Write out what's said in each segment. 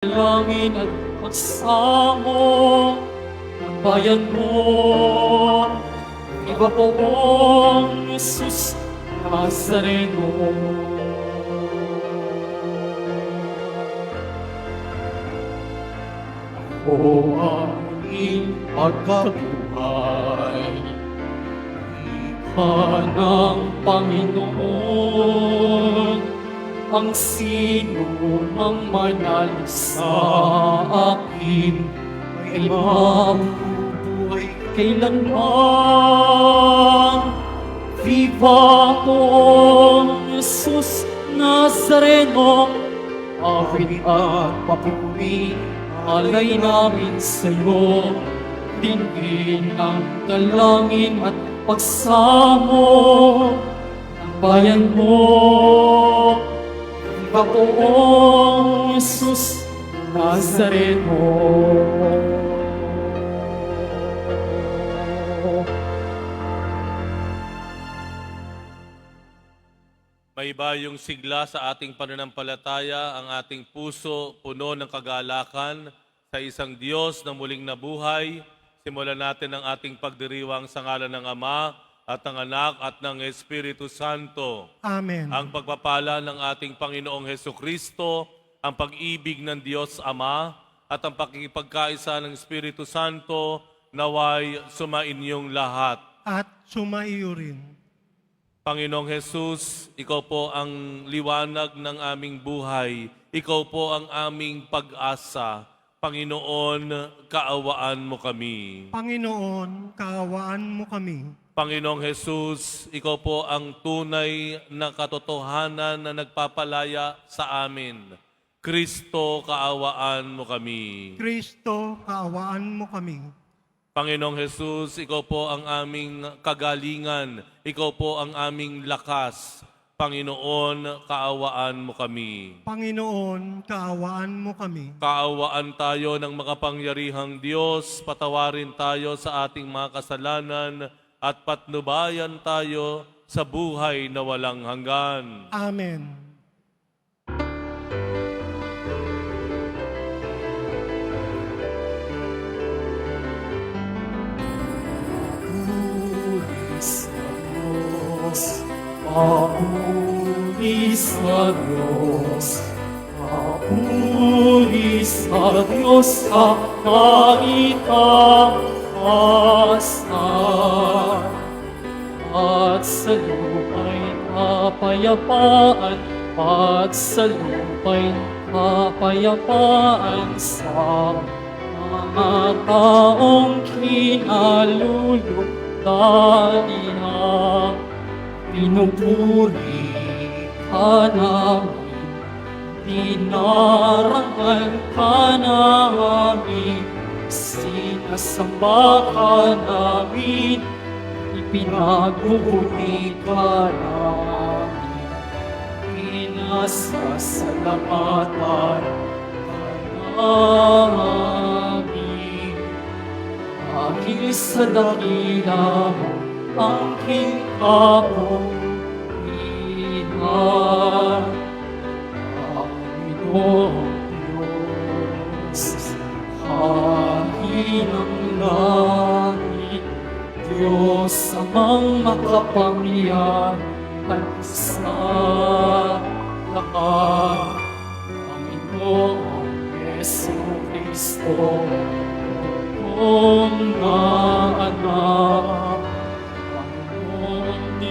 Langin at pagsamo ng bayan mo. Iba po ang Jesus Nazareno. Ako ang muling pagkabuhay, Ika ng Panginoon. Ang sino mang manalo sa akin ay mabubuhay kailanman. Viva ang Jesus Nazareno, awit at papuri, alay namin sa'yo. Dinggin ang dalangin at pagsamo ng bayan mo. Viva poong Jesus Nazareno. May bayong sigla sa ating pananampalataya, ang ating puso puno ng kagalakan sa isang Diyos na muling nabuhay. Simulan natin ang ating pagdiriwang sa ngalan ng Ama at ng Anak at ng Espiritu Santo. Amen. Ang pagpapala ng ating Panginoong Hesukristo, ang pag-ibig ng Diyos Ama, at ang pakikipagkaisa ng Espiritu Santo, naway sumainyong lahat. At sumaiyo rin. Panginoong Jesus, Ikaw po ang liwanag ng aming buhay. Ikaw po ang aming pag-asa. Panginoon, kaawaan mo kami. Panginoon, kaawaan mo kami. Panginoong Jesus, Ikaw po ang tunay na katotohanan na nagpapalaya sa amin. Kristo, kaawaan mo kami. Kristo, kaawaan mo kami. Panginoong Jesus, Ikaw po ang aming kagalingan. Ikaw po ang aming lakas. Panginoon, kaawaan mo kami. Panginoon, kaawaan mo kami. Kaawaan tayo ng makapangyarihang Diyos, patawarin tayo sa ating mga kasalanan, at patnubayan tayo sa buhay na walang hanggan. Amen. Papuri sa Diyos, papuri sa Diyos, kaitaasan. At sa lupa'y kapayapaan, at sa lupa'y kapayapaan sa mga taong kinalulugdan niya. Pinupuri ka namin, dinarangal ka namin, sinasamba ka namin, ipinagbubuli ka namin, pinasasalamatan ka namin. Dahil sa dakila mo, ang kinabuhian, Panginoong Diyos, Hari ng langit, Diyos amang makapangyarihan sa lahat, Panginoong Jesucristo, kung na anak,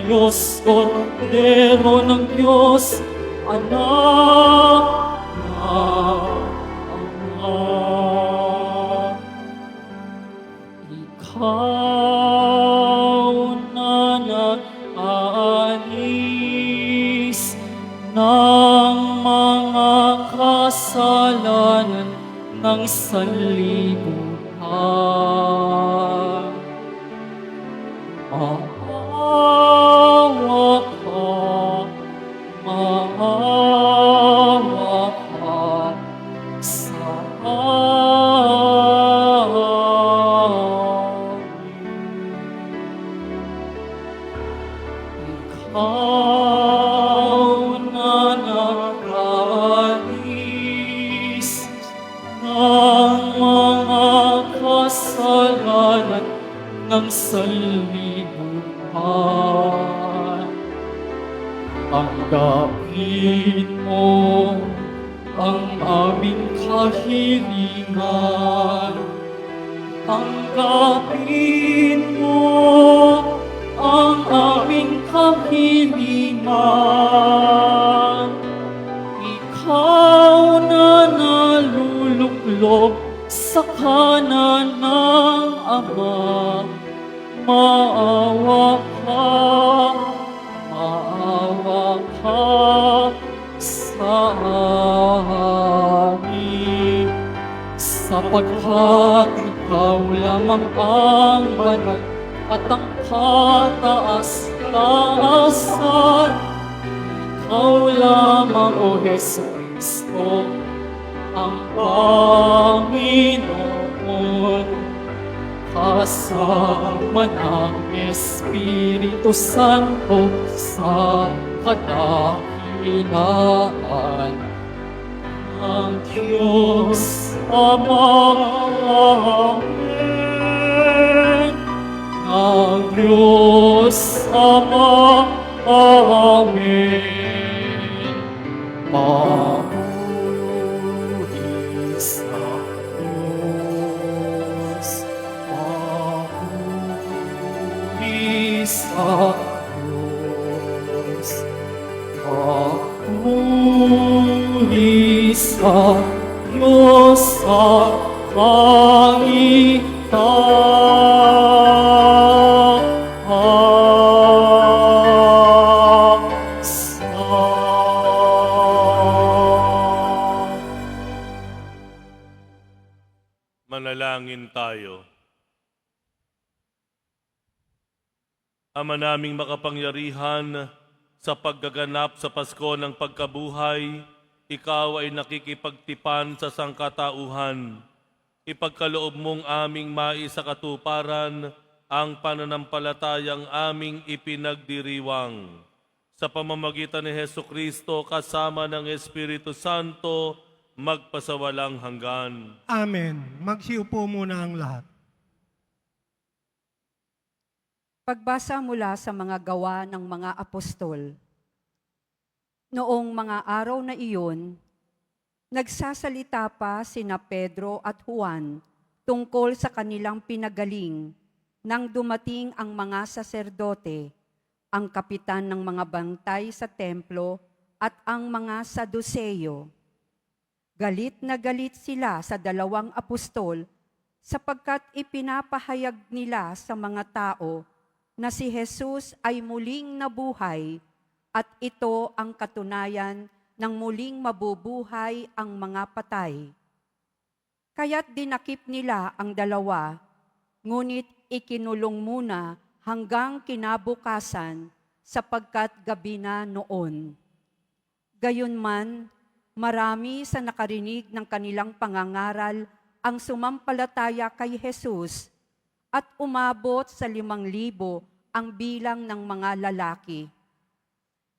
Diyos, Kordero ng Diyos, anak na Ama. Ikaw na nag-aalis ng mga kasalanan ng sanlibutan. Maawa ka sa amin. Ikaw na nag-aalis ng mga kasalanan ng sanlibutan. Tanggapin mo ang aming kahilingan. Tanggapin mo ang aming kahilingan. Ikaw na naluluklok sa kanan ng Ama, maawa ka sa amin. Sapagkat ikaw lamang ang banal at ang kataas-taasan. Ikaw lamang, O Jesucristo, ang Panginoon, kasama ng Espiritu Santo sa kadakilaan ng Diyos Ama. Amen. Ng Diyos Ama. Amen. Mahuli sa Diyos. Mahuli sa Diyos. Mahuli sa Diyos sa Manalangin tayo. Ama naming makapangyarihan, sa paggaganap sa Pasko ng pagkabuhay, ikaw ay nakikipagtipan sa sangkatauhan. Ipagkaloob mong aming maisakatuparan ang pananampalatayang aming ipinagdiriwang. Sa pamamagitan ni Hesukristo kasama ng Espiritu Santo, magpasawalang hanggan. Amen. Magsiupo muna ang lahat. Pagbasa mula sa mga gawa ng mga apostol. Noong mga araw na iyon, nagsasalita pa sina Pedro at Juan tungkol sa kanilang pinagaling nang dumating ang mga saserdote, ang kapitan ng mga bantay sa templo at ang mga Saduseyo. Galit na galit sila sa dalawang apostol sapagkat ipinapahayag nila sa mga tao na si Jesus ay muling nabuhay at ito ang katunayan ng muling mabubuhay ang mga patay. Kaya't dinakip nila ang dalawa, ngunit ikinulong muna hanggang kinabukasan sapagkat gabi na noon. Gayunman, marami sa nakarinig ng kanilang pangangaral ang sumampalataya kay Jesus at umabot sa 5,000 ang bilang ng mga lalaki.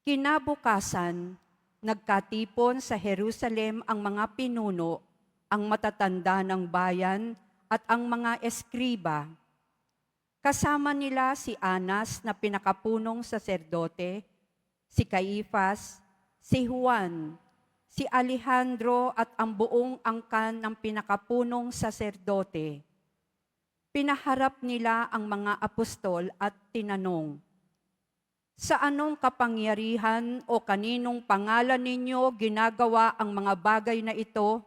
Kinabukasan, nagkatipon sa Jerusalem ang mga pinuno, ang matatanda ng bayan at ang mga eskriba. Kasama nila si Anas na pinakapunong saserdote, si Caifas, si Juan, si Alejandro at ang buong angkan ng pinakapunong saserdote. Pinaharap nila ang mga apostol at tinanong, "Sa anong kapangyarihan o kaninong pangalan ninyo ginagawa ang mga bagay na ito?"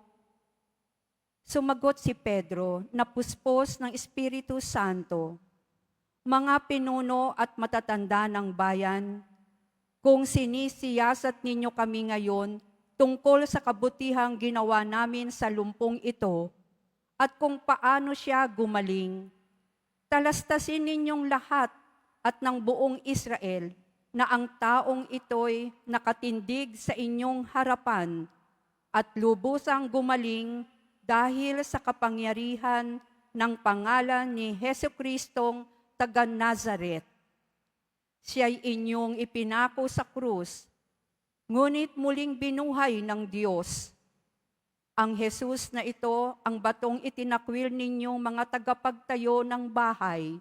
Sumagot si Pedro na puspos ng Espiritu Santo, "Mga pinuno at matatanda ng bayan, kung sinisiyasat ninyo kami ngayon tungkol sa kabutihang ginawa namin sa lumpong ito, at kung paano siya gumaling, talastasin ninyong lahat at ng buong Israel na ang taong ito'y nakatindig sa inyong harapan at lubusang gumaling dahil sa kapangyarihan ng pangalan ni Jesucristong taga Nazaret. Siya'y inyong ipinako sa krus, ngunit muling binuhay ng Diyos. Ang Jesus na ito, ang batong itinakwil ninyong mga tagapagtayo ng bahay,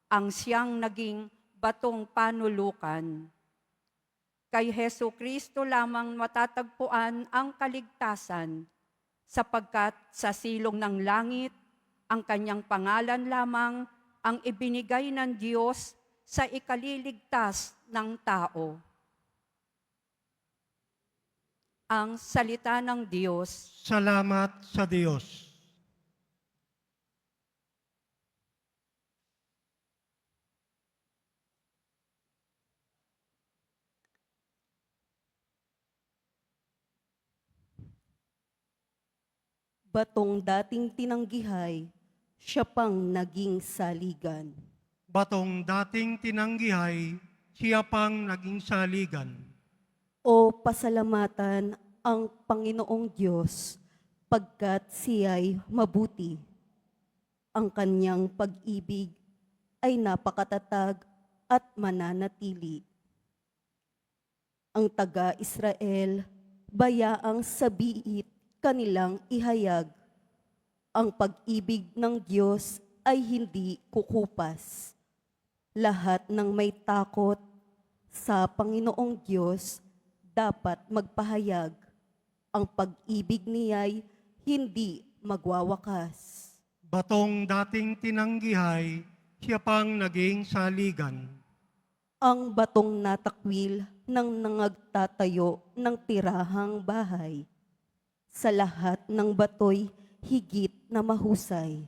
ang siyang naging batong panulukan. Kay Hesu Kristo lamang matatagpuan ang kaligtasan, sapagkat sa silong ng langit, ang kanyang pangalan lamang ang ibinigay ng Diyos sa ikaliligtas ng tao. Ang salita ng Diyos. Salamat sa Diyos. Batong dating tinanggihay, siya pang naging saligan. Batong dating tinanggihay, siya pang naging saligan. O pasalamatan ang Panginoong Diyos, pagkat siya'y mabuti. Ang kanyang pag-ibig ay napakatatag at mananatili. Ang taga-Israel, bayaang sabiit kanilang ihayag. Ang pag-ibig ng Diyos ay hindi kukupas. Lahat ng may takot sa Panginoong Diyos dapat magpahayag. Ang pag-ibig niya'y hindi magwawakas. Batong dating tinanggihay, siya pang naging saligan. Ang batong natakwil ng nangagtatayo ng tirahang bahay. Sa lahat ng bato'y higit na mahusay.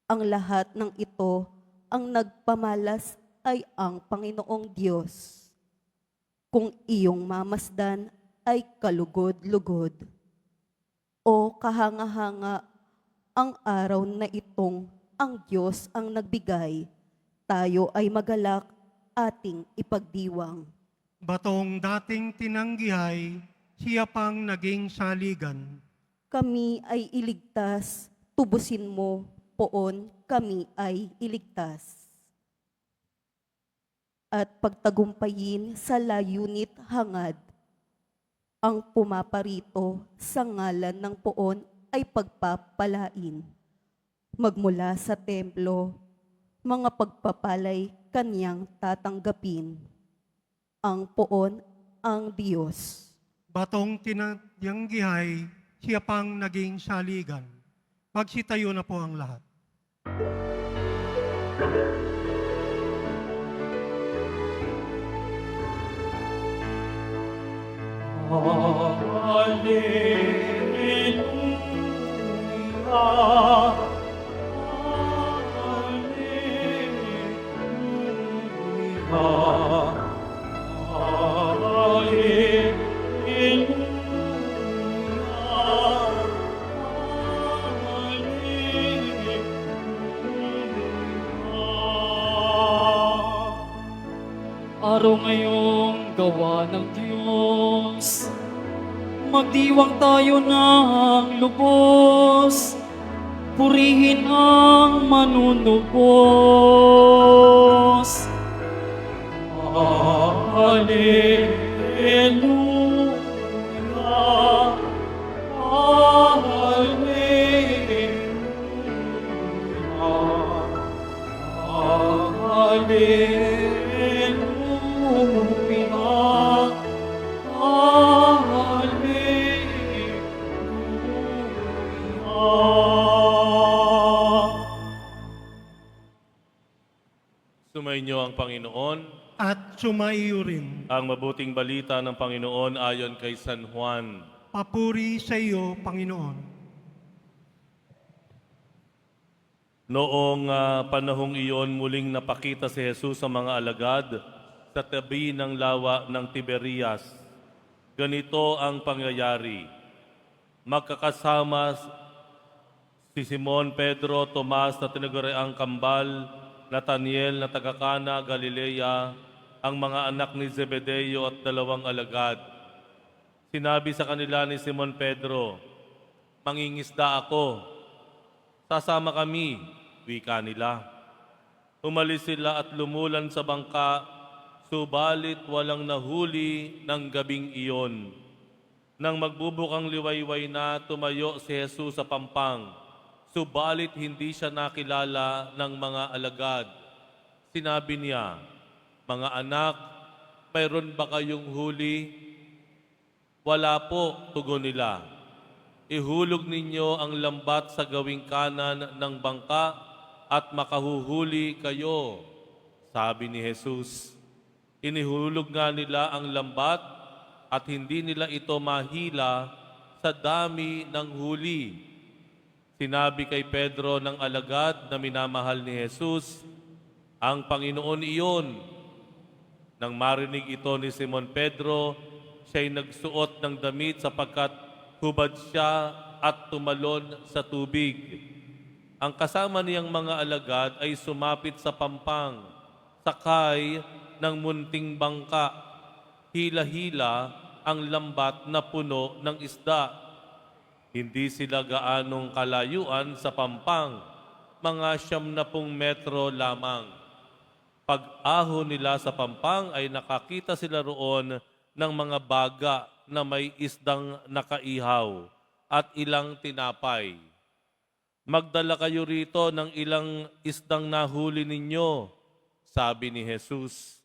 Ang lahat ng ito, ang nagpamalas ay ang Panginoong Diyos. Kung iyong mamasdan ay kalugod-lugod. O kahanga-hanga, ang araw na itong ang Diyos ang nagbigay, tayo ay magalak ating ipagdiwang. Batong dating tinanggihay, siya pang naging saligan. Kami ay iligtas, tubusin mo, poon kami ay iligtas. At pagtagumpayin sa layunit hangad, ang pumaparito sa ngalan ng poon ay pagpapalain. Magmula sa templo, mga pagpapalay kanyang tatanggapin. Ang poon ang Diyos. Batong tinanggihay, siya pang naging saligan. Magsitayo na po ang lahat. Hallelujah. Araw ngayong gawa ng Diyos, magdiwang tayo ng lubos, purihin ang manunubos. Hallelujah, Hallelujah, Sumainyo ang Panginoon. At sumaiyo rin. Ang mabuting balita ng Panginoon ayon kay San Juan. Papuri sa iyo, Panginoon. Noong panahong iyon, muling napakita si Jesus sa mga alagad sa tabi ng lawa ng Tiberias. Ganito ang pangyayari. Magkakasama si Simon, Pedro, Tomas na tinaguriang kambal, Nathaniel na taga-Kana, Galilea, ang mga anak ni Zebedeo at 2 alagad. Sinabi sa kanila ni Simon Pedro, "Mangingisda ako. Sasama kami," wika nila. Umalis sila at lumulan sa bangka, subalit walang nahuli ng gabing iyon. Nang magbubukang liwayway na, tumayo si Jesus sa pampang. Subalit hindi siya nakilala ng mga alagad. Sinabi niya, "Mga anak, mayroon ba kayong huli?" "Wala po," tugon nila. "Ihulog ninyo ang lambat sa gawing kanan ng bangka at makahuhuli kayo," sabi ni Jesus. Inihulog nga nila ang lambat at hindi nila ito mahila sa dami ng huli. Sinabi kay Pedro ng alagad na minamahal ni Jesus, "Ang Panginoon iyon." Nang marinig ito ni Simon Pedro, siya'y nagsuot ng damit sapagkat hubad siya at tumalon sa tubig. Ang kasama niyang mga alagad ay sumapit sa pampang, sakay ng munting bangka. Hila-hila ang lambat na puno ng isda. Hindi sila gaanong kalayuan sa pampang, mga 70 metro lamang. Pag-ahon nila sa pampang ay nakakita sila roon ng mga baga na may isdang nakaihaw at ilang tinapay. "Magdala kayo rito ng ilang isdang nahuli ninyo," sabi ni Jesus.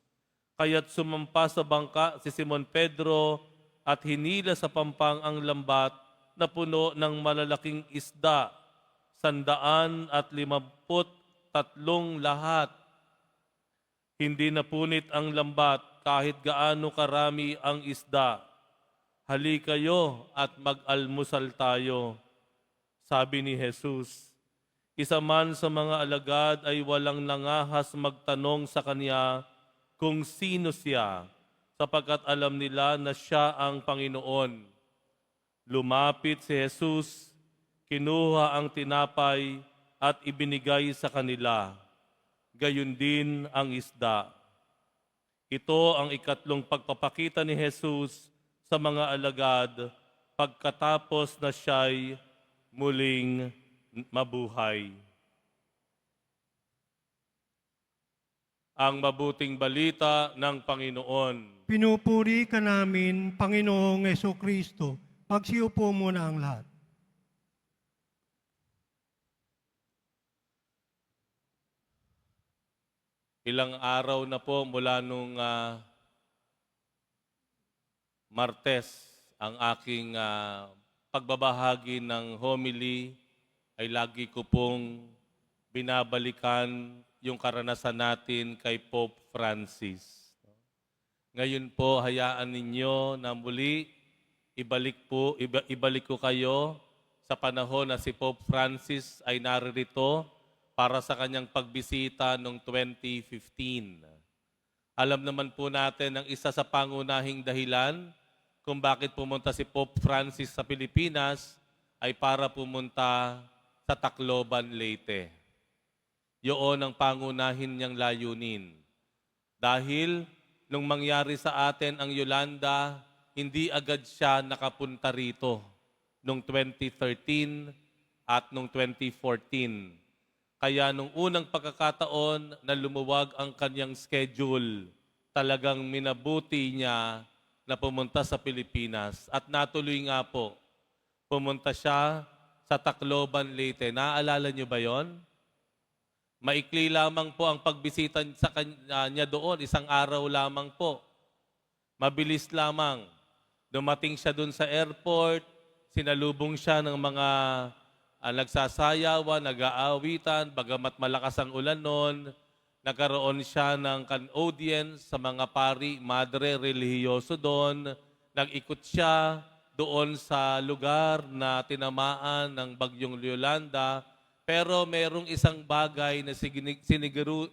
Kaya't sumampa sa bangka si Simon Pedro at hinila sa pampang ang lambat na puno ng malalaking isda, 153 lahat. Hindi napunit ang lambat kahit gaano karami ang isda. "Halika kayo at mag-almusal tayo," sabi ni Jesus. Isa man sa mga alagad ay walang nangahas magtanong sa kanya kung sino siya, sapagkat alam nila na siya ang Panginoon. Lumapit si Jesus, kinuha ang tinapay at ibinigay sa kanila. Gayon din ang isda. Ito ang ikatlong pagpapakita ni Jesus sa mga alagad pagkatapos na siya'y muling mabuhay. Ang mabuting balita ng Panginoon. Pinupuri ka namin, Panginoong Jesucristo. Pagsiupo muna ang lahat. Ilang araw na po mula nung Martes, ang aking pagbabahagi ng homily ay lagi ko pong binabalikan yung karanasan natin kay Pope Francis. Ngayon po, hayaan ninyo na muli ibalik ko kayo sa panahon na si Pope Francis ay naririto para sa kanyang pagbisita noong 2015. Alam naman po natin ang isa sa pangunahing dahilan kung bakit pumunta si Pope Francis sa Pilipinas ay para pumunta sa Tacloban, Leyte. Yun ang pangunahin niyang layunin. Dahil nung mangyari sa atin ang Yolanda, hindi agad siya nakapunta rito noong 2013 at noong 2014. Kaya nung unang pagkakataon na lumuwag ang kanyang schedule, talagang minabuti niya na pumunta sa Pilipinas. At natuloy nga po, pumunta siya sa Tacloban, Leyte. Naaalala niyo ba yon? Maikli lamang po ang pagbisita sa kanya doon, 1 araw lamang po. Mabilis lamang. Dumating siya doon sa airport, sinalubong siya ng mga nagsasayawan, nag-aawitan, bagamat malakas ang ulan noon, nagkaroon siya ng audience sa mga pari, madre, relihiyoso doon. Nag-ikot siya doon sa lugar na tinamaan ng bagyong Yolanda. Pero merong isang bagay na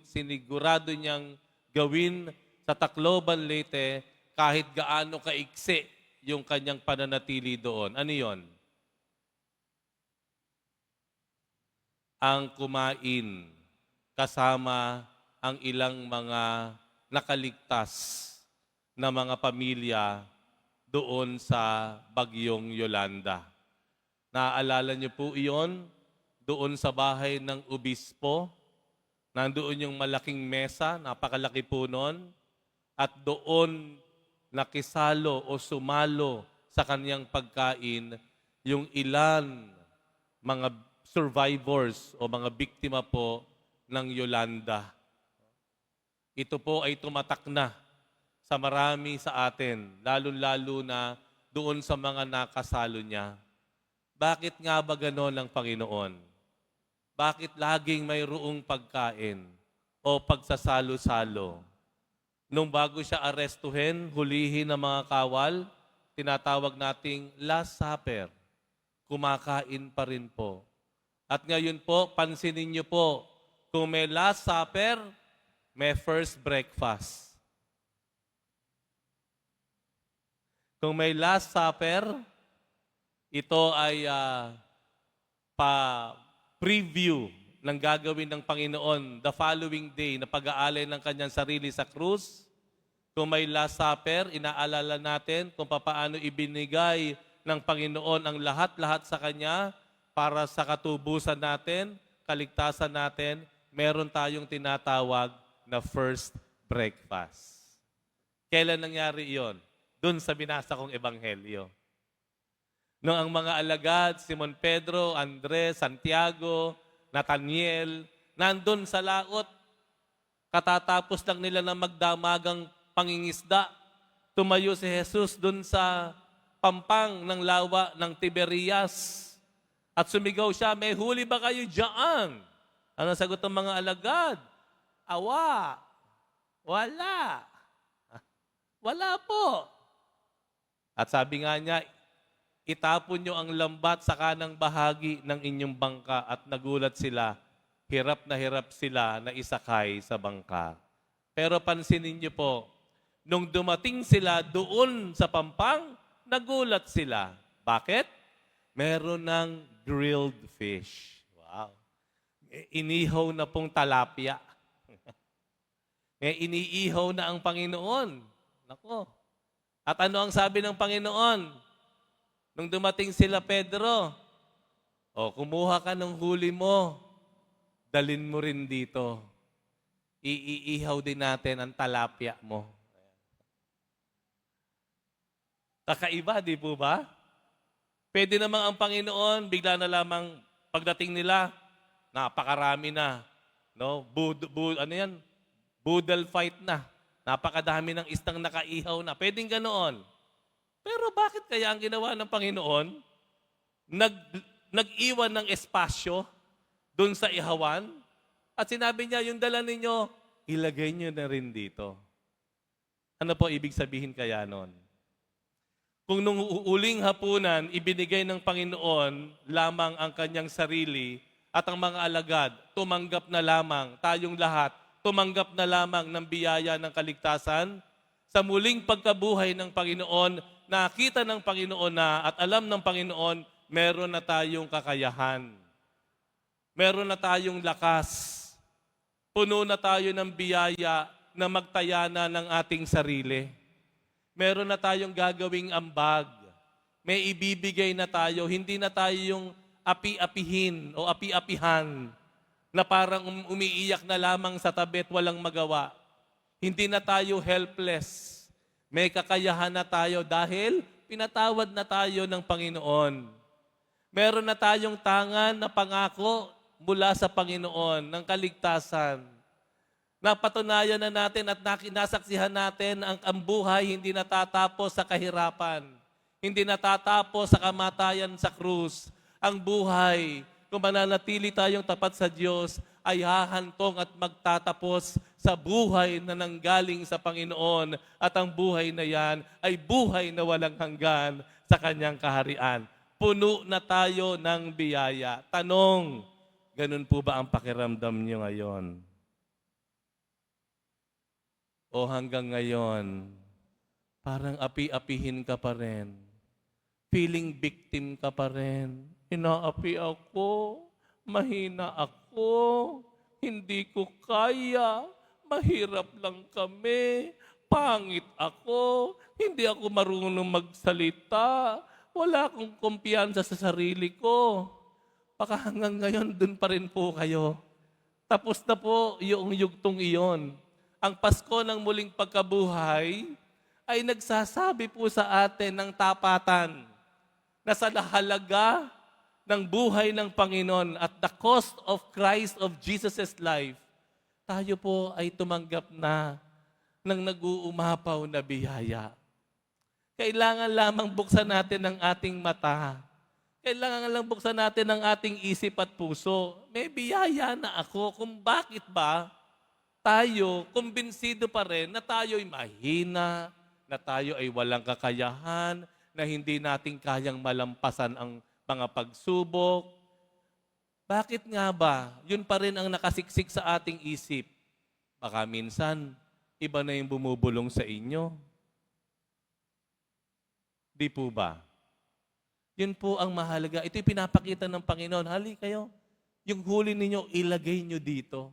sinigurado niyang gawin sa Tacloban, Leyte kahit gaano kaiksi yung kanyang pananatili doon. Ano yon? Ang kumain kasama ang ilang mga nakaligtas na mga pamilya doon sa bagyong Yolanda. Naaalala niyo po iyon? Doon sa bahay ng obispo, nandoon yung malaking mesa, napakalaki po noon, at doon nakisalo o sumalo sa kanyang pagkain yung ilan mga survivors o mga biktima po ng Yolanda. Ito po ay tumatak na sa marami sa atin, lalo-lalo na doon sa mga nakasalo niya. Bakit nga ba ganon ang Panginoon? Bakit laging mayroong pagkain o pagsasalo-salo? Nung bago siya arestuhin, hulihin ng mga kawal, tinatawag nating Last Supper. Kumakain pa rin po. At ngayon po, pansinin niyo po, kung may Last Supper, may first breakfast. Kung may Last Supper, ito ay pa-preview ng gagawin ng Panginoon the following day na pag-aalay ng kanyang sarili sa krus. Kung may Last Supper, inaalala natin kung paano ibinigay ng Panginoon ang lahat-lahat sa Kanya para sa katubusan natin, kaligtasan natin, meron tayong tinatawag na first breakfast. Kailan nangyari iyon? Doon sa binasa kong ebanghelyo. Nung ang mga alagad, Simon Pedro, Andres, Santiago, Nathaniel, nandun sa laot, katatapos lang nila na magdamagang pangingisda, tumayo si Jesus doon sa pampang ng lawa ng Tiberias. At sumigaw siya, may huli ba kayo dyan? Ano sagot ng mga alagad? Awa, wala. Wala po. At sabi nga niya, itapon niyo ang lambat sa kanang bahagi ng inyong bangka at nagulat sila. Hirap sila na isakay sa bangka. Pero pansinin niyo po, nung dumating sila doon sa pampang, nagulat sila. Bakit? Meron ng grilled fish. Wow. May inihaw na pong talapia. May iniihaw na ang Panginoon. Nako. At ano ang sabi ng Panginoon? Nung dumating sila Pedro, kumuha ka ng huli mo, dalin mo rin dito. Iihaw din natin ang talapia mo. Kakaiba, di po ba? Pwede namang ang Panginoon, bigla na lamang pagdating nila, napakarami na. No? Boodle fight na. Napakadami ng istang nakaihaw na. Pwedeng ganoon. Pero bakit kaya ang ginawa ng Panginoon? Nag-iwan ng espasyo doon sa ihawan at sinabi niya, yung dala ninyo, ilagay niyo na rin dito. Ano po ibig sabihin kaya nun? Kung nung uuling hapunan, ibinigay ng Panginoon lamang ang kanyang sarili at ang mga alagad, tumanggap na lamang, tayong lahat, tumanggap na lamang ng biyaya ng kaligtasan, sa muling pagkabuhay ng Panginoon, nakita ng Panginoon na at alam ng Panginoon, meron na tayong kakayahan. Meron na tayong lakas. Puno na tayo ng biyaya na magtaya na ng ating sarili. Meron na tayong gagawing ambag. May ibibigay na tayo. Hindi na tayo yung api-apihin o api-apihan na parang umiiyak na lamang sa tabi at walang magawa. Hindi na tayo helpless. May kakayahan na tayo dahil pinatawad na tayo ng Panginoon. Meron na tayong tangan na pangako mula sa Panginoon ng kaligtasan. Napatunayan na natin at nasaksihan natin ang buhay hindi natatapos sa kahirapan. Hindi natatapos sa kamatayan sa krus. Ang buhay, kung mananatili tayong tapat sa Diyos, ay hahantong at magtatapos sa buhay na nanggaling sa Panginoon. At ang buhay na yan ay buhay na walang hanggan sa Kanyang kaharian. Puno na tayo ng biyaya. Tanong, ganun po ba ang pakiramdam niyo ngayon? O hanggang ngayon, parang api-apihin ka pa rin. Feeling victim ka pa rin. Inaapi ako, mahina ako, hindi ko kaya, mahirap lang kami, pangit ako, hindi ako marunong magsalita, wala akong kumpiyansa sa sarili ko. Baka hanggang ngayon, dun pa rin po kayo. Tapos na po yung yugtong iyon. Ang Pasko ng muling pagkabuhay ay nagsasabi po sa atin ng tapatan na sa halaga ng buhay ng Panginoon at the cost of Christ of Jesus' life, tayo po ay tumanggap na ng nag-uumapaw na biyaya. Kailangan lamang buksan natin ang ating mata. Kailangan lang buksan natin ang ating isip at puso. May biyaya na ako kung bakit ba tayo kumbinsido pa rin na tayo'y mahina, na tayo ay walang kakayahan, na hindi natin kayang malampasan ang mga pagsubok. Bakit nga ba? Yun pa rin ang nakasiksik sa ating isip. Baka minsan, iba na yung bumubulong sa inyo. Di po ba? Yun po ang mahalaga. Ito'y pinapakita ng Panginoon. Hali kayo, yung huli ninyo, ilagay nyo dito.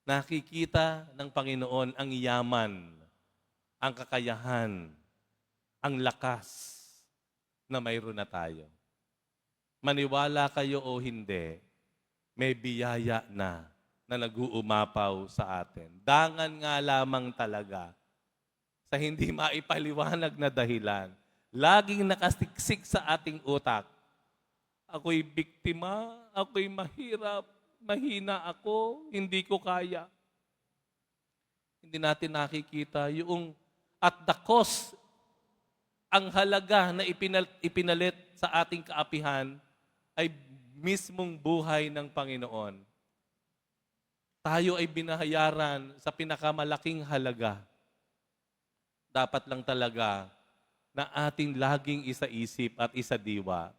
Nakikita ng Panginoon ang yaman, ang kakayahan, ang lakas na mayroon na tayo. Maniwala kayo o hindi, may biyaya na nag-uumapaw sa atin. Dangan nga lamang talaga sa hindi maipaliwanag na dahilan. Laging nakasiksik sa ating utak. Ako'y biktima, ako'y mahirap, mahina ako, hindi ko kaya. Hindi natin nakikita yung at the cost, ang halaga na ipinalit sa ating kaapihan ay mismong buhay ng Panginoon. Tayo ay binahayaran sa pinakamalaking halaga. Dapat lang talaga na ating laging isa-isip at isa-diwa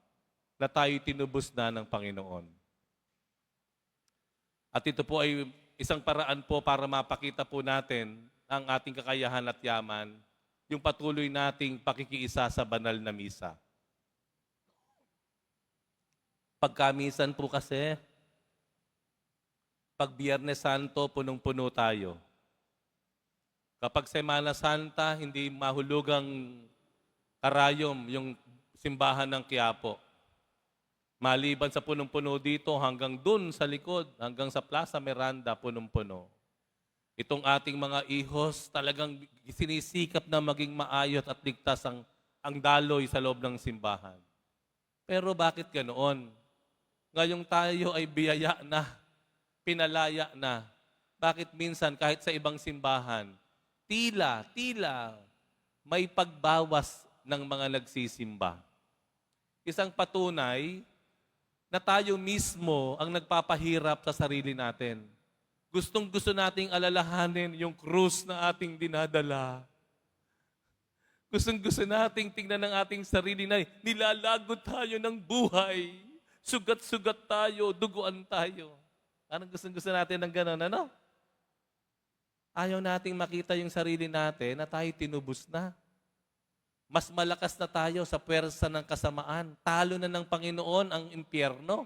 na tayo tinubos na ng Panginoon. At ito po ay isang paraan po para mapakita po natin ang ating kakayahan at yaman, yung patuloy nating pakikiisa sa banal na misa. Pagkamisan po kasi, pag Biyernes Santo, punong-puno tayo. Kapag Semana Santa, hindi mahulugang karayom yung simbahan ng Quiapo. Maliban sa punong-puno dito, hanggang dun sa likod, hanggang sa Plaza Miranda, punong-puno. Itong ating mga ihos, talagang sinisikap na maging maayos at ligtas ang daloy sa loob ng simbahan. Pero bakit ganoon? Ngayong tayo ay biyaya na, pinalaya na. Bakit minsan kahit sa ibang simbahan, tila may pagbawas ng mga nagsisimba. Isang patunay na tayo mismo ang nagpapahirap sa sarili natin. Gustong-gusto nating alalahanin yung krus na ating dinadala. Gustong-gusto nating tingnan ng ating sarili na nilalagod tayo ng buhay. Sugat-sugat tayo, duguan tayo. Anong gustong-gusto natin ng gano'n, ano? Ayaw nating makita yung sarili natin na tayo tinubos na. Mas malakas na tayo sa pwersa ng kasamaan. Talo na ng Panginoon ang impyerno.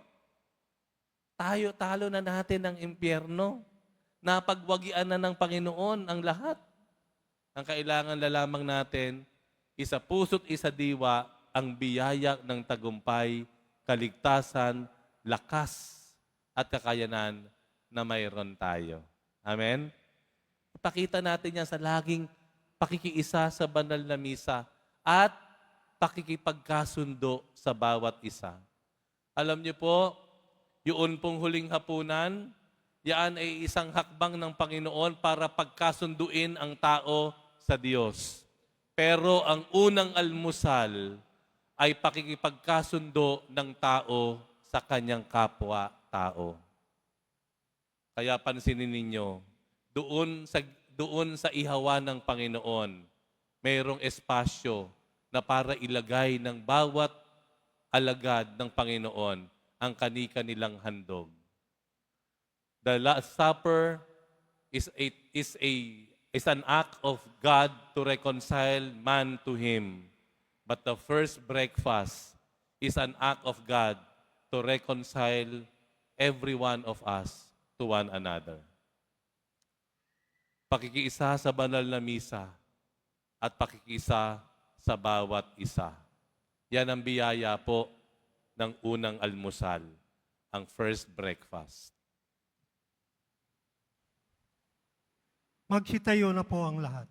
Talo na natin ang impyerno. Napagwagian na ng Panginoon ang lahat. Ang kailangan lamang natin, isa puso't isa diwa, ang biyaya ng tagumpay, kaligtasan, lakas, at kakayanan na mayroon tayo. Amen? Ipakita natin yan sa laging pakikiisa sa banal na misa at pakikipagkasundo sa bawat isa. Alam niyo po, yun pong huling hapunan, yan ay isang hakbang ng Panginoon para pagkasunduin ang tao sa Diyos. Pero ang unang almusal ay pakikipagkasundo ng tao sa kanyang kapwa-tao. Kaya pansinin ninyo, doon sa ihawa ng Panginoon, mayroong espasyo na para ilagay ng bawat alagad ng Panginoon ang kani-kanilang handog. The Last Supper is an act of God to reconcile man to Him. But the first breakfast is an act of God to reconcile every one of us to one another. Pakikiisa sa banal na misa at pakikiisa sa bawat isa. Yan ang biyaya po ng unang almusal, ang first breakfast. Magsitayo na po ang lahat.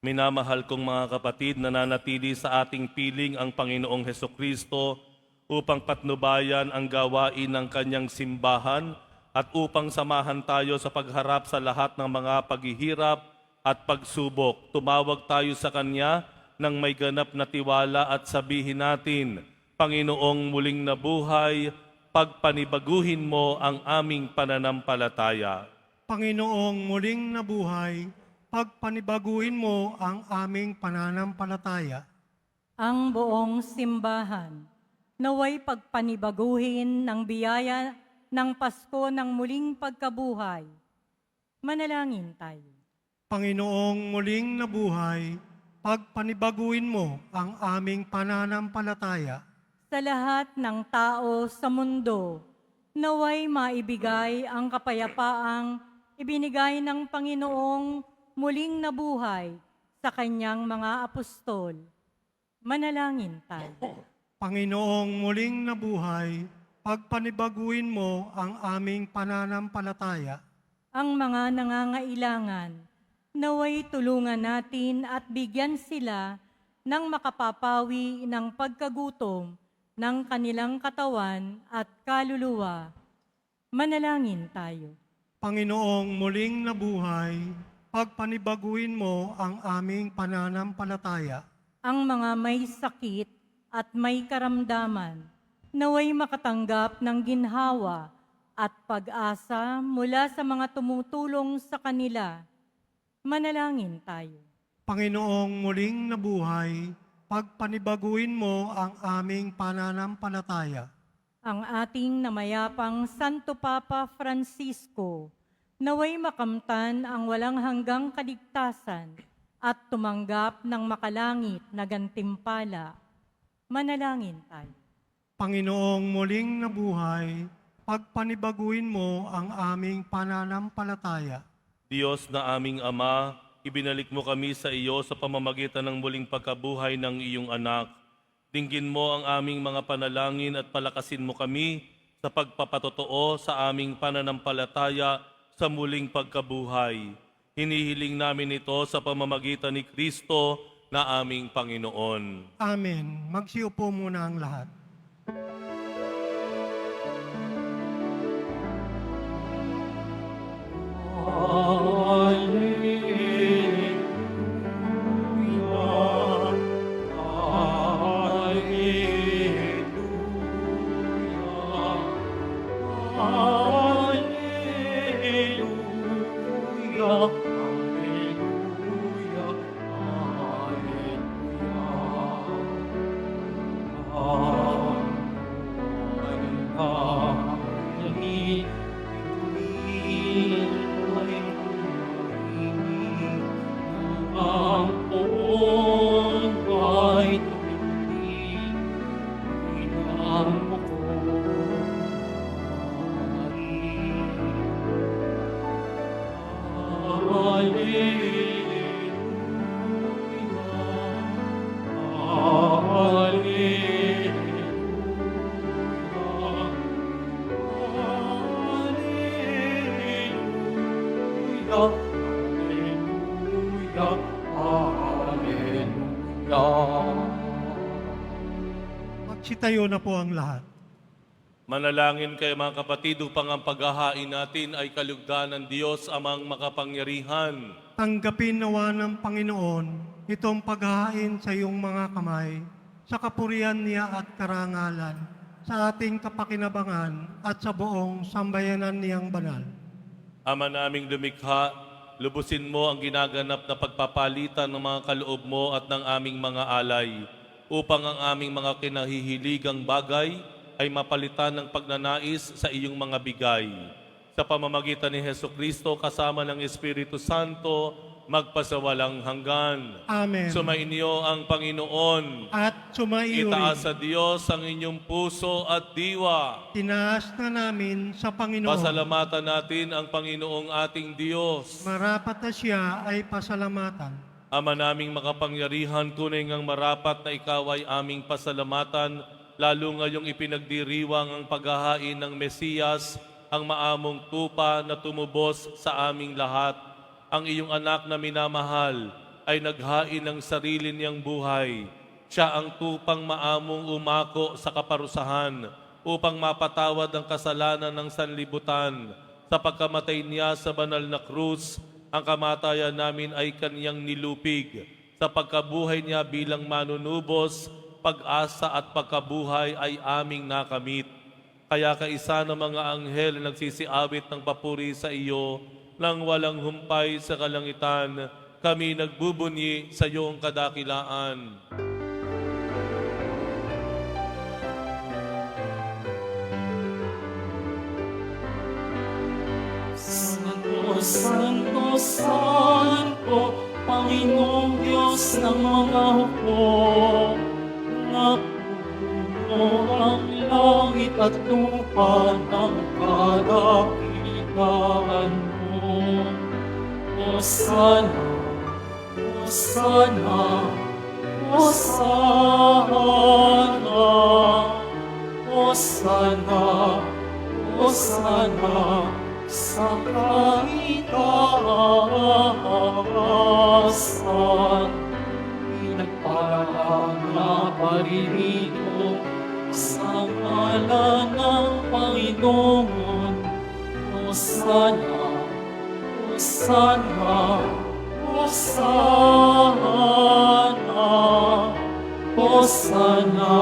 Minamahal kong mga kapatid, nananatili sa ating piling ang Panginoong Hesukristo upang patnubayan ang gawain ng kanyang simbahan at upang samahan tayo sa pagharap sa lahat ng mga paghihirap at pagsubok. Tumawag tayo sa Kanya ng may ganap na tiwala at sabihin natin, Panginoong muling nabuhay, pagpanibaguhin mo ang aming pananampalataya. Panginoong muling nabuhay, pagpanibaguhin mo ang aming pananampalataya. Ang buong simbahan, naway pagpanibaguhin ng biyaya ng Pasko ng muling pagkabuhay. Manalangin tayo. Panginoong muling nabuhay, pagpanibaguhin mo ang aming pananampalataya. Sa lahat ng tao sa mundo, naway maibigay ang kapayapaang ibinigay ng Panginoong muling nabuhay sa kanyang mga apostol. Manalangin tayo. Panginoong muling nabuhay, pagpanibaguhin mo ang aming pananampalataya. Ang mga nangangailangan, naway tulungan natin at bigyan sila ng makapapawi ng pagkagutom ng kanilang katawan at kaluluwa. Manalangin tayo. Panginoong muling nabuhay, pagpanibaguhin mo ang aming pananampalataya. Ang mga may sakit at may karamdaman, naway makatanggap ng ginhawa at pag-asa mula sa mga tumutulong sa kanila. Manalangin tayo. Panginoong muling nabuhay, pagpanibaguhin mo ang aming pananampalataya. Ang ating namayapang Santo Papa Francisco, naway makamtan ang walang hanggang kaligtasan at tumanggap ng makalangit na gantimpala. Manalangin tayo. Panginoong muling nabuhay, pagpanibaguhin mo ang aming pananampalataya. Diyos na aming Ama, ibinalik mo kami sa iyo sa pamamagitan ng muling pagkabuhay ng iyong anak. Dinggin mo ang aming mga panalangin at palakasin mo kami sa pagpapatotoo sa aming pananampalataya sa muling pagkabuhay. Hinihiling namin ito sa pamamagitan ni Kristo na aming Panginoon. Amen. Magsiupo muna ang lahat. Magsitayo na po ang lahat. Manalangin kayo mga kapatid upang ang paghahain natin ay kalugdan ng Diyos amang makapangyarihan. Tanggapin nawa ng Panginoon itong paghahain sa iyong mga kamay, sa kapurihan niya at karangalan, sa ating kapakinabangan at sa buong sambayanan niyang banal. Ama naming lumikha, lubusin mo ang ginaganap na pagpapalitan ng mga kaloob mo at ng aming mga alay, upang ang aming mga kinahihiligang bagay ay mapalitan ng pagnanais sa iyong mga bigay. Sa pamamagitan ni Hesukristo kasama ng Espiritu Santo, magpasawalang hanggan. Amen. Sumainyo ang Panginoon. At sumaiyo Itaas rin. sa Diyos ang inyong puso at diwa. Tinaas na namin sa Panginoon. Pasalamatan natin ang Panginoong ating Diyos. Marapat na siya ay pasalamatan. Ama naming makapangyarihan, tunay ngang marapat na ikaw ay aming pasalamatan, lalo ngayong ipinagdiriwang ang paghahain ng Mesiyas, ang maamong tupa na tumubos sa aming lahat, ang iyong anak na minamahal, ay naghain ng sarili niyang buhay. Siya ang tupang maamong umako sa kaparusahan upang mapatawad ang kasalanan ng sanlibutan. Sa pagkamatay niya sa banal na krus, ang kamatayan namin ay kaniyang nilupig. Sa pagkabuhay niya bilang manunubos, pag-asa at pagkabuhay ay aming nakamit. Kaya kaisa ng mga anghel na nagsisiawit ng papuri sa iyo, nang walang humpay sa kalangitan, kami nagbubunyi sa iyong kadakilaan. Santo, Santo, Santo, Panginoong Diyos ng mga hukbo, napuno ang langit at lupa ng kadakilaan mo. Hosana, Hosana, Hosana, Hosana, Hosana, sa kaitaasan. Pinagpalang na paririto sa ngalan ng Panginoon. Hosana, Hosana, Hosana, Hosana,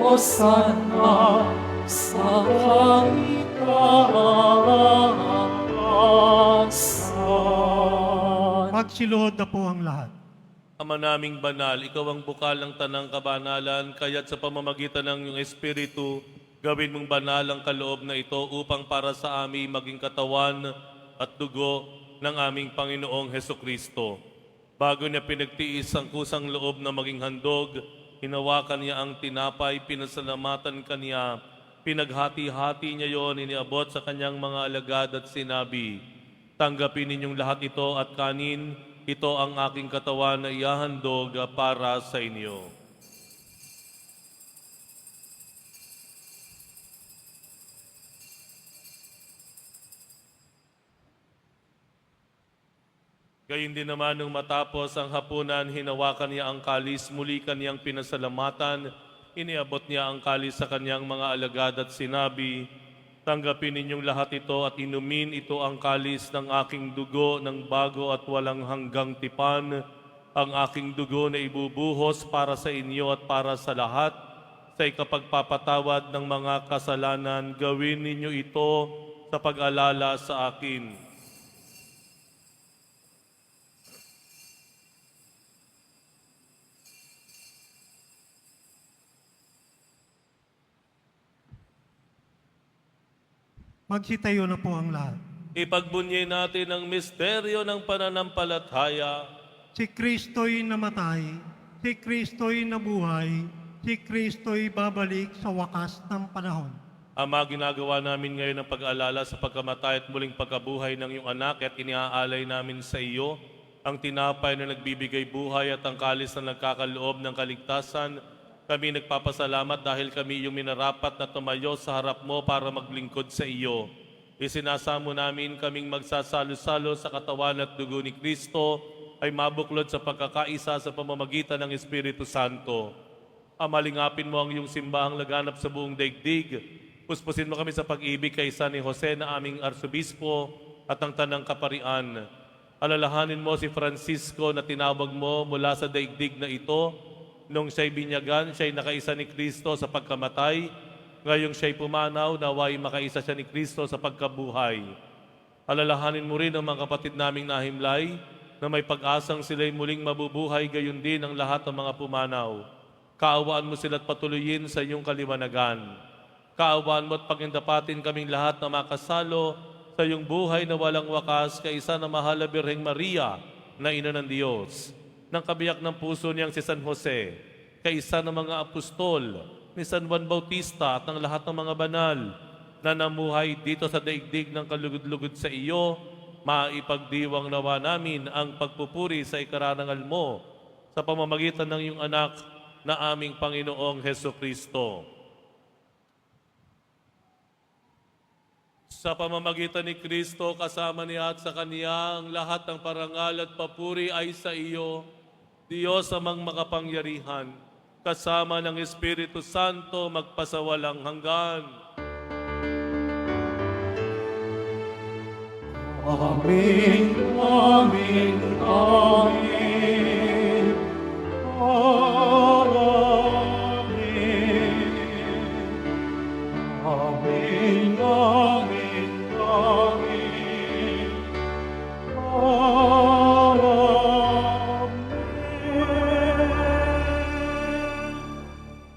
Hosana, sa kaitaasan. Magsiluhod na po ang lahat. Ama naming banal, ikaw ang bukal ng tanang kabanalan, kaya't sa pamamagitan ng iyong Espiritu, gawin mong banal ang kaloob na ito upang para sa amin maging katawan at dugo ng aming Panginoong Hesukristo. Bago niya pinagtiis ang kusang loob na maging handog, hinawakan niya ang tinapay, pinasalamatan kaniya, pinaghati-hati niya yon, iniabot sa kanyang mga alagad at sinabi, tanggapin ninyong lahat ito at kanin, ito ang aking katawan na ihahandog para sa inyo. Gayun din naman nung matapos ang hapunan, hinawakan niya ang kalis, muli kaniyang pinasalamatan, iniabot niya ang kalis sa kanyang mga alagad at sinabi, tanggapin ninyong lahat ito at inumin ito ang kalis ng aking dugo ng bago at walang hanggang tipan, ang aking dugo na ibubuhos para sa inyo at para sa lahat, sa ikapagpapatawad ng mga kasalanan, gawin ninyo ito sa pag-alala sa akin. Magsitayo na po ang lahat. Ipagbunyi natin ang misteryo ng pananampalataya. Si Kristo'y namatay, si Kristo'y nabuhay, si Kristo'y babalik sa wakas ng panahon. Ama, ginagawa namin ngayon ang pag-aalala sa pagkamatay at muling pagkabuhay ng iyong anak at iniaalay namin sa iyo ang tinapay na nagbibigay buhay at ang kalis na nagkakaloob ng kaligtasan. Kami nagpapasalamat dahil kami iyong minarapat na tumayo sa harap mo para maglingkod sa iyo. Isinasamo namin kaming magsasalo-salo sa katawan at dugo ni Kristo ay mabuklod sa pagkakaisa sa pamamagitan ng Espiritu Santo. Amalingapin mo ang iyong simbahang laganap sa buong daigdig. Puspusin mo kami sa pag-ibig kay San Jose na aming Arsobispo at ang Tanang Kaparian. Alalahanin mo si Francisco na tinawag mo mula sa daigdig na ito. Nung siya'y binyagan, siya'y nakaisa ni Kristo sa pagkamatay. Ngayong siya'y pumanaw, nawa'y makaisa siya ni Kristo sa pagkabuhay. Alalahanin mo rin ang mga kapatid naming nahimlay na may pag-asang sila'y muling mabubuhay, gayon din ang lahat ng mga pumanaw. Kaawaan mo sila't patuloyin sa iyong kaliwanagan. Kaawaan mo at pagindapatin kaming lahat na makasalo sa iyong buhay na walang wakas, kaisa na mahal na Birheng Maria na Ina ng Diyos. Ng kabiyak ng puso niyang si San Jose, kaisa ng mga apostol, ni San Juan Bautista at ng lahat ng mga banal na namuhay dito sa daigdig ng kalugod-lugod sa iyo, maipagdiwang nawa namin ang pagpupuri sa ikarangal mo sa pamamagitan ng iyong anak na aming Panginoong Hesukristo. Sa pamamagitan ni Kristo, kasama niya at sa Kaniya, ang lahat ng parangal at papuri ay sa iyo, Diyos amang makapangyarihan, kasama ng Espiritu Santo magpasawalang hanggan. Amen, amen, amen. Amen, amen, amen.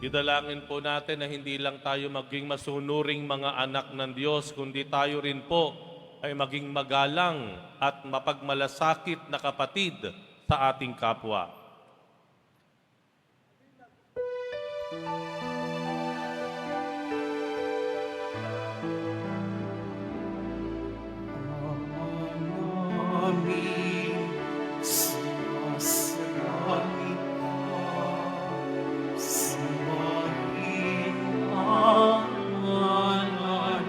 Idalangin po natin na hindi lang tayo maging masunuring mga anak ng Diyos, kundi tayo rin po ay maging magalang at mapagmalasakit na kapatid sa ating kapwa. Amin. Sumasalamin ka. Sumahin ang ngalan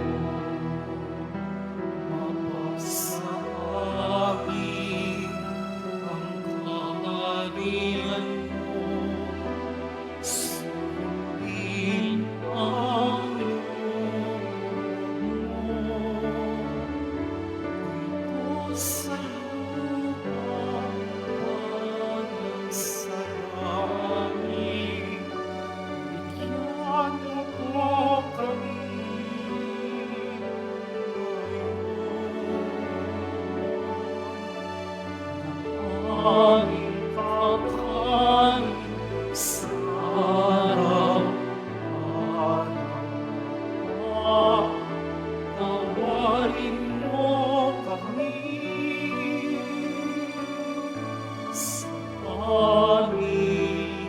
mo. Mapasa amin ang kaharian mo. Sundin ang loob mo. Sa lupa parang sa langit, bigyan mo po kami ngayon. Aming kakain sa araw-araw. Tawarin mo kami sa aming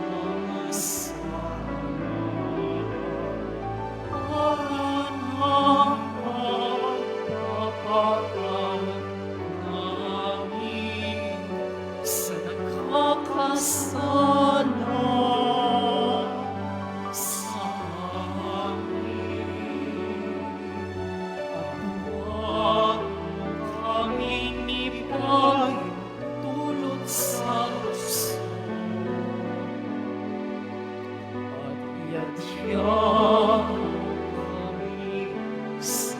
mga sala. Para ng pagpapagal namin sa nakakasala sa amin. Huwag kaming ipahintulot sa gusto at iadya kami sa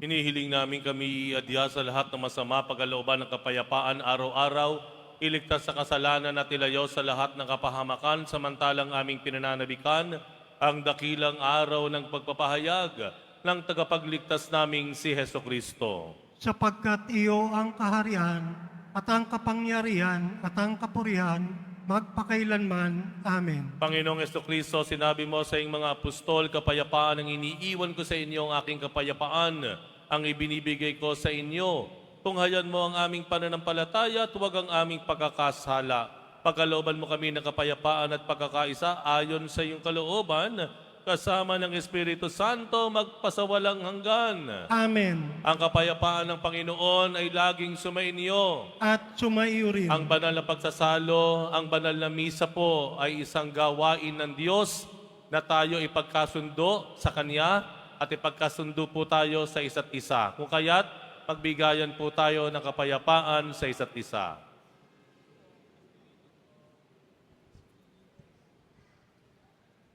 Hinihiling namin kami adya sa lahat ng masama pagkalooban ng kapayapaan araw-araw, iligtas sa kasalanan at ilayo sa lahat ng kapahamakan samantalang aming pinananabikan ang dakilang araw ng pagpapahayag ng tagapagligtas naming si Heso Kristo. Sapagkat iyo ang kaharian at ang kapangyarihan at ang kapurihan magpakailanman. Amen. Panginoong Heso Kristo, sinabi mo sa iyong mga apostol, kapayapaan ang iniiwan ko sa inyo, ang aking kapayapaan ang ibinibigay ko sa inyo. Tunghayan mo ang aming pananampalataya at huwag ang aming pagkakasala. Pagkalooban mo kami ng kapayapaan at pagkakaisa ayon sa iyong kalooban, kasama ng Espiritu Santo magpasawalang hanggan. Amen. Ang kapayapaan ng Panginoon ay laging sumainyo. At sumaiyo rin. Ang banal na pagsasalo, ang banal na misa po ay isang gawain ng Diyos na tayo ipagkasundo sa Kanya at ipagkasundo po tayo sa isa't isa. Kung kaya't magbigayan po tayo ng kapayapaan sa isa't isa.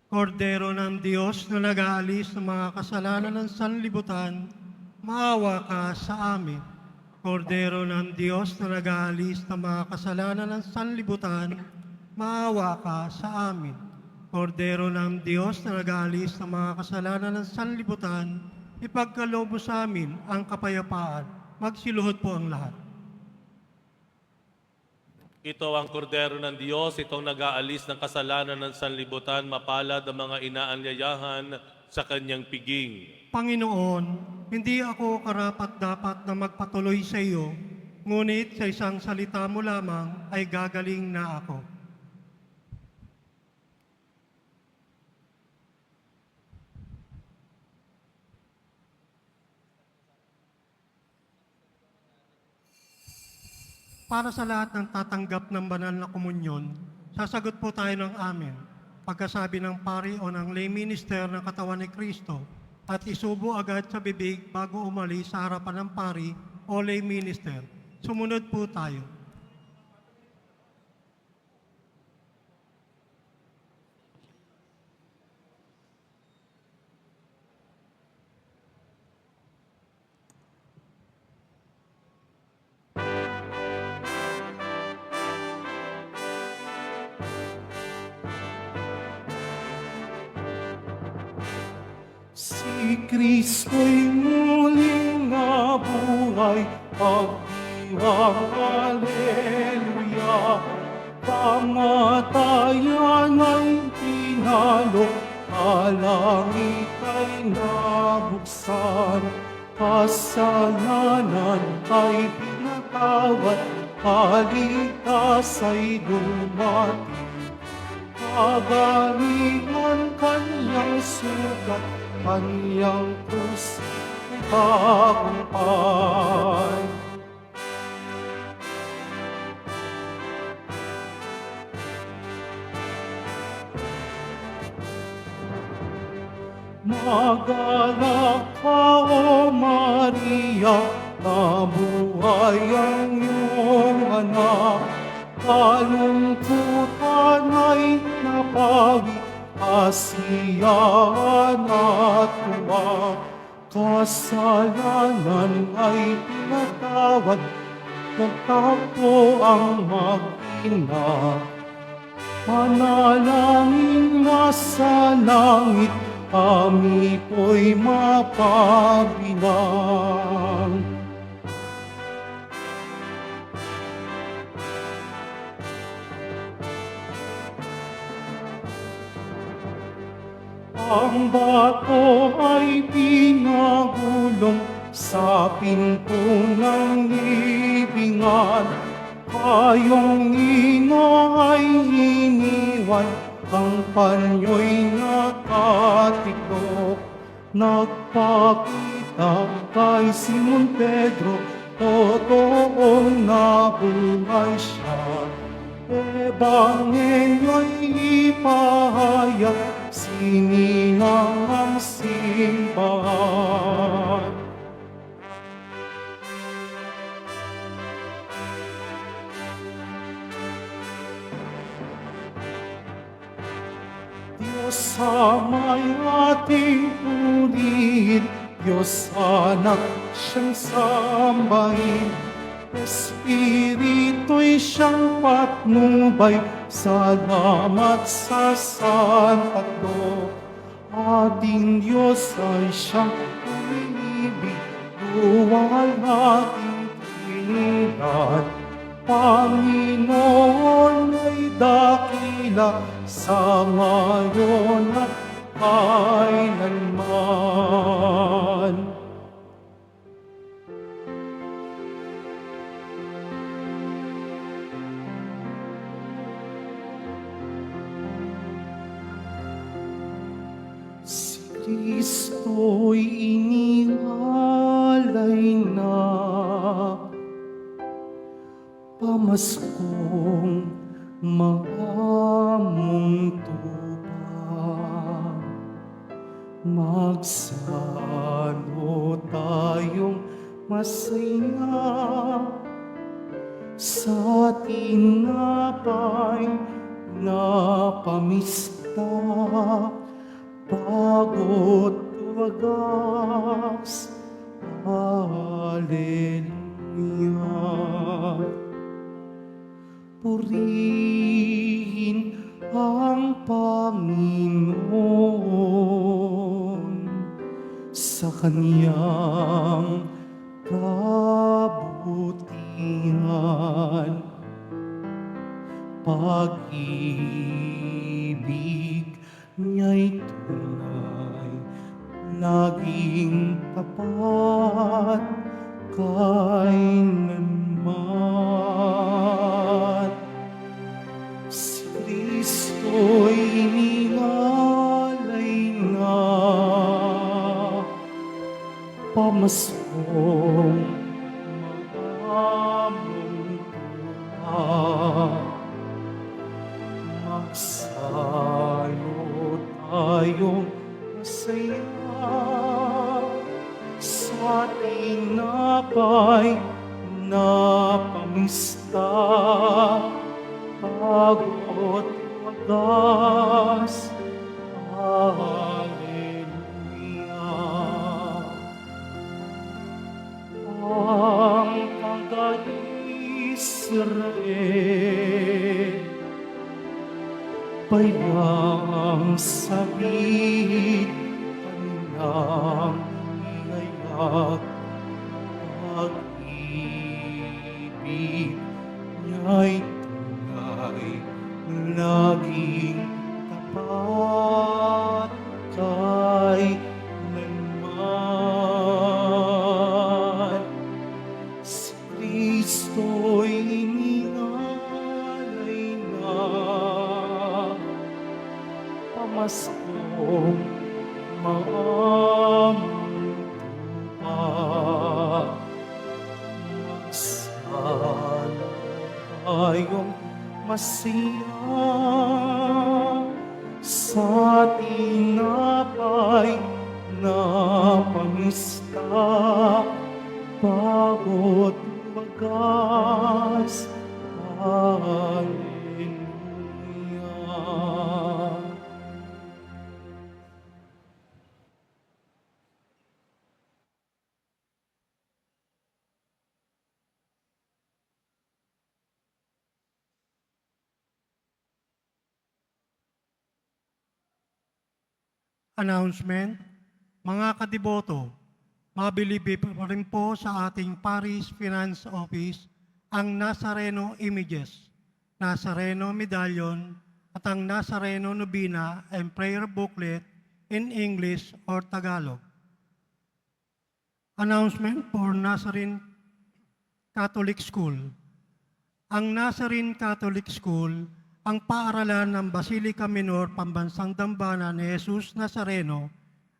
Kordero ng Diyos na nag-aalis ng mga kasalanan ng sanlibutan, maawa ka sa amin. Kordero ng Diyos na nag-aalis ng mga kasalanan ng sanlibutan, maawa ka sa amin. Kordero ng Diyos na nag-aalis ng mga kasalanan ng sanlibutan, ipagkaloob mo sa amin ang kapayapaan. Magsiluhod po ang lahat. Ito ang kordero ng Diyos, itong nag-aalis ng kasalanan ng sanlibutan, mapalad ang mga inaanyayahan sa kanyang piging. Panginoon, hindi ako karapat-dapat na magpatuloy sa iyo, ngunit sa isang salita mo lamang ay gagaling na ako. Para sa lahat ng tatanggap ng banal na komunyon, sasagot po tayo ng amen. Pagkasabi ng pari o ng lay minister ng katawan ni Kristo at isubo agad sa bibig bago umalis sa harapan ng pari o lay minister. Sumunod po tayo. Si Kristo'y muling nabuhay, pagdiwang Haleluya. Kamatayan ay tinalo, kalangit ay nabuksan. Kasalanan ay pinatawad, kaligtas ay dumating. Kagalingan kanyang sugat, kanyang krus ay tagumpay. Magalak ka, O Maria, nabuhay ang iyong anak. Kalungkutan ay napawi, kasiyahan at tuwa. Kasalanan ay pinatawad, nagtakbo ang mag-ina. Manalangin na sa langit, kami po'y mapabilang. Ang bato ay pinagulong sa pinto ng libingan. Kayong ina ay iniwan, ang panyo'y nakatiklop. Nagpakita kay Simon Pedro, totoong nabuhay siya. Ebanghelyo'y ipahayag, sininang ang simbahan. Diyos Ama'y ating purihin, Diyos Anak siyang sambahin. Espiritu'y siyang patnubay, salamat sa Santo. Ating Diyos ay siyang umiibig, duwal ating Trinidad. Panginoon ay dakila sa ngayon at kailanman. Kristo'y inihalay na, pamaskong maamong tupa. Magsalo tayong masaya sa tinapay na pamista. Bago't wagas, Hallelujah. Purihin ang Panginoon sa Kaniyang kabutihan. Pag-ibig niya'y tunay, laging tapat kailanman. Si Kristo'y inihalay na, pamaskong maamong tayong masaya sa tinapay na pamista, pagod wagas. Hallelujah. Ang taga-Israel bayang sabit kanilang ihayak, pag-ibig niya'y tunay, laging tapat kailanman. Si Kristo'y inialay na, pamaskong maamtupa. Magsalo tayong masaya sa tinapay na pamista, pagod wagas. Hallelujah. Announcement, mga kadiboto, mabilib pa rin po sa ating Parish Finance Office ang Nazareno Images, Nazareno Medallion, at ang Nazareno Novena and Prayer Booklet in English or Tagalog. Announcement for Nazarene Catholic School. Ang Nazarene Catholic School ang paaralan ng Basilica Minor Pambansang Dambana ni Jesus Nazareno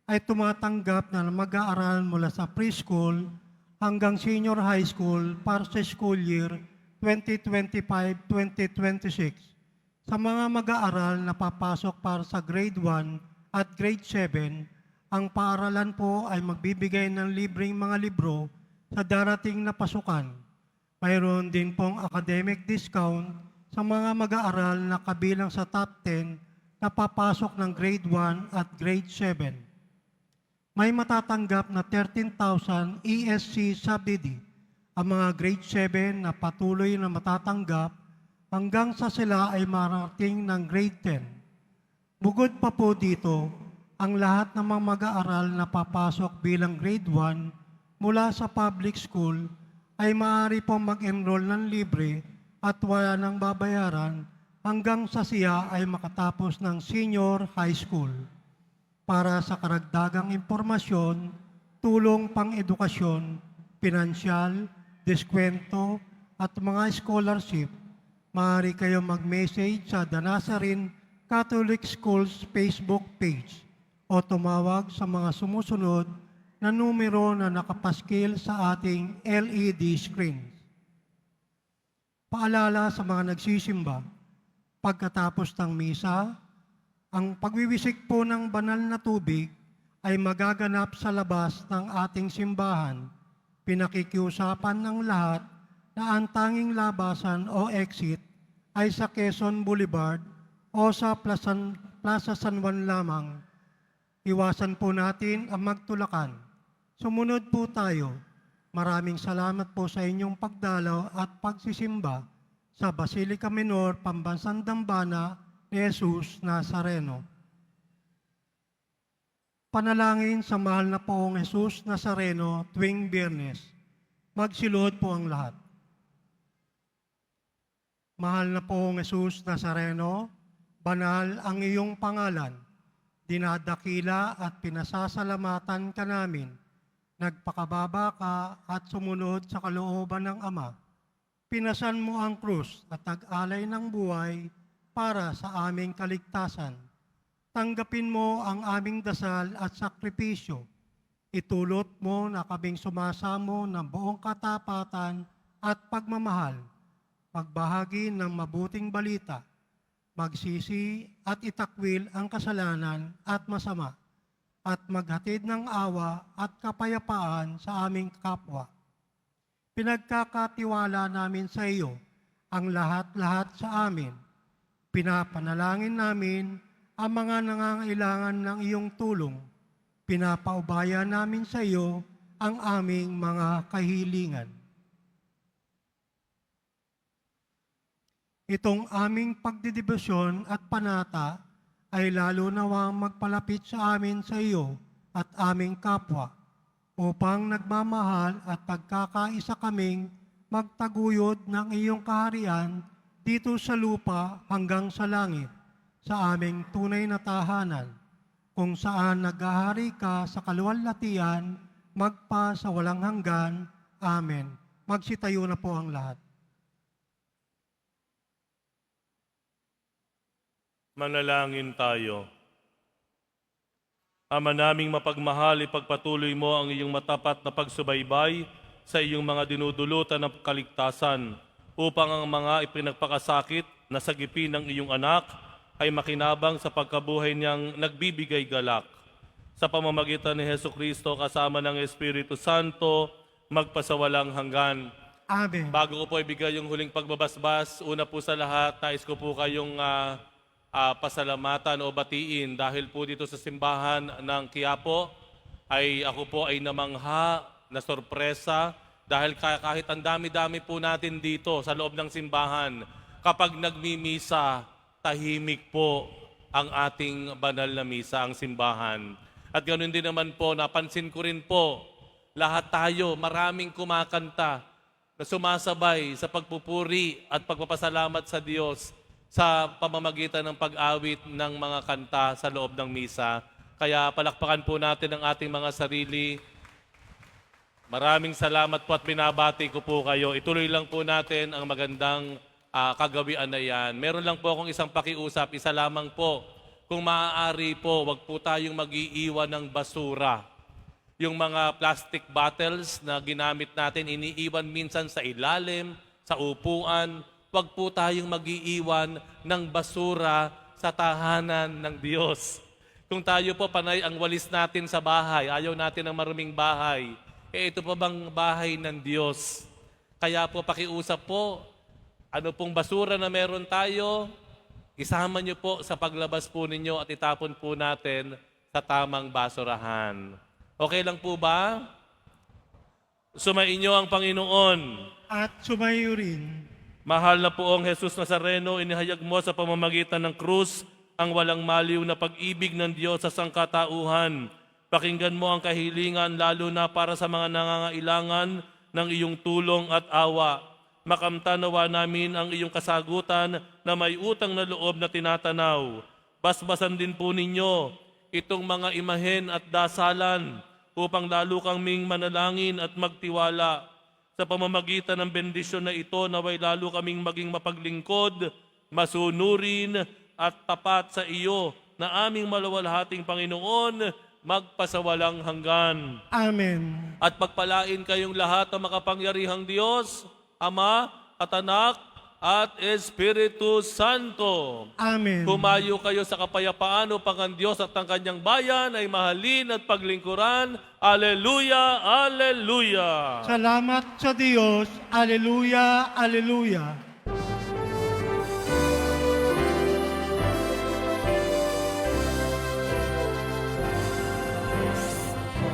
ay tumatanggap na mag-aaral mula sa preschool hanggang senior high school para sa school year 2025-2026. Sa mga mag-aaral na papasok para sa grade 1 at grade 7, ang paaralan po ay magbibigay ng libreng mga libro sa darating na pasukan. Mayroon din pong academic discount sa mga mag-aaral na kabilang sa top 10 na papasok ng grade 1 at grade 7. May matatanggap na 13,000 ESC subsidy ang mga grade 7 na patuloy na matatanggap hanggang sa sila ay marating ng grade 10. Bukod pa po dito, ang lahat ng mga mag-aaral na papasok bilang grade 1 mula sa public school ay maaari pong mag-enroll ng libre at wala nang babayaran hanggang sa siya ay makatapos ng senior high school. Para sa karagdagang impormasyon, tulong pang-edukasyon, pinansyal, diskwento at mga scholarship, maaari kayo mag-message sa The Nazarene Catholic Schools Facebook page o tumawag sa mga sumusunod na numero na nakapaskil sa ating LED screen. Paalala sa mga nagsisimba, pagkatapos ng misa, ang pagwiwisik po ng banal na tubig ay magaganap sa labas ng ating simbahan. Pinakikiusapan ng lahat na ang tanging labasan o exit ay sa Quezon Boulevard o sa Plaza San Juan lamang. Iwasan po natin ang magtulakan. Sumunod po tayo. Maraming salamat po sa inyong pagdalaw at pagsisimba sa Basilica Minor, Pambansang Dambana ni Jesus Nazareno. Panalangin sa mahal na poong Jesus Nazareno tuwing Biyernes. Magsilod po ang lahat. Mahal na poong Jesus Nazareno, banal ang iyong pangalan. Dinadakila at pinasasalamatan ka namin. Nagpakababa ka at sumunod sa kalooban ng Ama. Pinasan mo ang krus at nag-alay ng buhay para sa aming kaligtasan. Tanggapin mo ang aming dasal at sakripisyo. Itulot mo na kaming sumasamo ng buong katapatan at pagmamahal. Magbahagi ng mabuting balita. magsisi at itakwil ang kasalanan at masama, at maghatid ng awa at kapayapaan sa aming kapwa. Pinagkakatiwala namin sa iyo ang lahat-lahat sa amin. Pinapanalangin namin ang mga nangangailangan ng iyong tulong. Pinapaubaya namin sa iyo ang aming mga kahilingan. Itong aming pagdidibusyon at panata ay lalo nawang magpalapit sa amin sa iyo at aming kapwa, upang nagmamahal at pagkakaisa kaming magtaguyod ng iyong kaharian dito sa lupa hanggang sa langit, sa aming tunay na tahanan, kung saan naghahari ka sa kaluwalhatian, magpa sa walang hanggan. Amen. Magsitayo na po ang lahat. Manalangin tayo. Ama naming mapagmahal, ipagpatuloy mo ang iyong matapat na pagsubaybay sa iyong mga dinudulutan ng kaligtasan, upang ang mga ipinagpakasakit na sagipin ng iyong anak ay makinabang sa pagkabuhay niyang nagbibigay galak. Sa pamamagitan ni Hesukristo kasama ng Espiritu Santo, magpasawalang hanggan. Amen. Bago ko po ibigay yung huling pagbabasbas, una po sa lahat, nais ko po kayong pasalamatan o batiin dahil po dito sa simbahan ng Quiapo ay ako po ay namangha na sorpresa dahil kahit ang dami-dami po natin dito sa loob ng simbahan, kapag nagmimisa, tahimik po ang ating banal na misa, ang simbahan. At ganoon din naman po, napansin ko rin po, lahat tayo, maraming kumakanta na sumasabay sa pagpupuri at pagpapasalamat sa Diyos sa pamamagitan ng pag-awit ng mga kanta sa loob ng misa. Kaya palakpakan po natin ang ating mga sarili. Maraming salamat po at binabati ko po kayo. Ituloy lang po natin ang magandang kagawian na yan. Meron lang po akong isang pakiusap, isa lamang po. Kung maaari po, wag po tayong mag-iiwan ng basura. Yung mga plastic bottles na ginamit natin, iniiwan minsan sa ilalim, sa upuan. Wag po tayong mag-iiwan ng basura sa tahanan ng Diyos. Kung tayo po panay ang walis natin sa bahay, ayaw natin ng maruming bahay, ito pa bang bahay ng Diyos? Kaya po pakiusap po, ano pong basura na meron tayo, isama niyo po sa paglabas po ninyo at itapon po natin sa tamang basurahan. Okay lang po ba? Sumainyo ang Panginoon. At sumayo rin. Mahal na poong Jesus Nazareno, inihayag mo sa pamamagitan ng krus ang walang maliw na pag-ibig ng Diyos sa sangkatauhan. Pakinggan mo ang kahilingan lalo na para sa mga nangangailangan ng iyong tulong at awa. Makamtanawa namin ang iyong kasagutan na may utang na loob na tinatanaw. Basbasan din po ninyo itong mga imahen at dasalan upang lalo kaming manalangin at magtiwala. Sa pamamagitan ng bendisyon na ito, naway lalo kaming maging mapaglingkod, masunurin at tapat sa iyo na aming malawalhating Panginoon, magpasawalang hanggan. Amen. At pagpalain kayong lahat ng makapangyarihang Diyos, Ama at Anak at Espiritu Santo. Amen. Humayo kayo sa kapayapaan upang ang Diyos at ang kanyang bayan ay mahalin at paglingkuran. Alleluia, Alleluia. Salamat sa Diyos. Alleluia, Alleluia.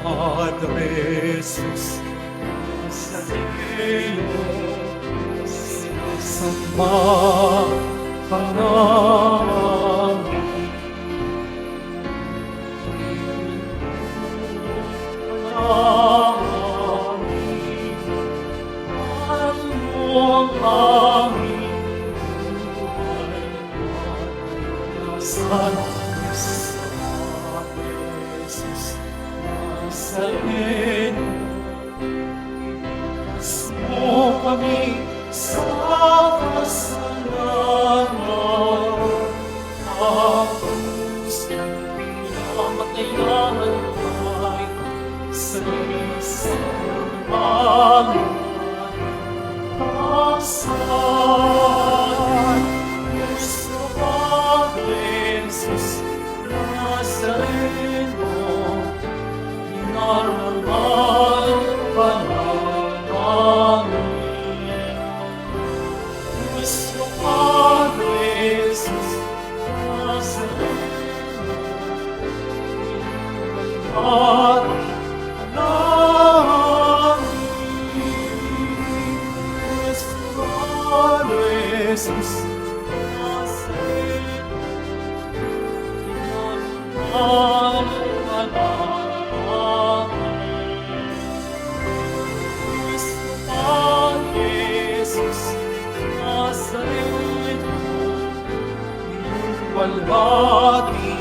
Padre Jesus, sa iyo, sinasamba ka namin. Ang aming buhay, salamat sa Jesus. Sa inyo, iligtas mo kami sa kasalanan. Tapos pinamatayaan ay sa isang aming pagkasan. Gusto Hari namin. Nuestro Jesus Nazareno, Ang anak Nuestro Jesus Nazareno, walhati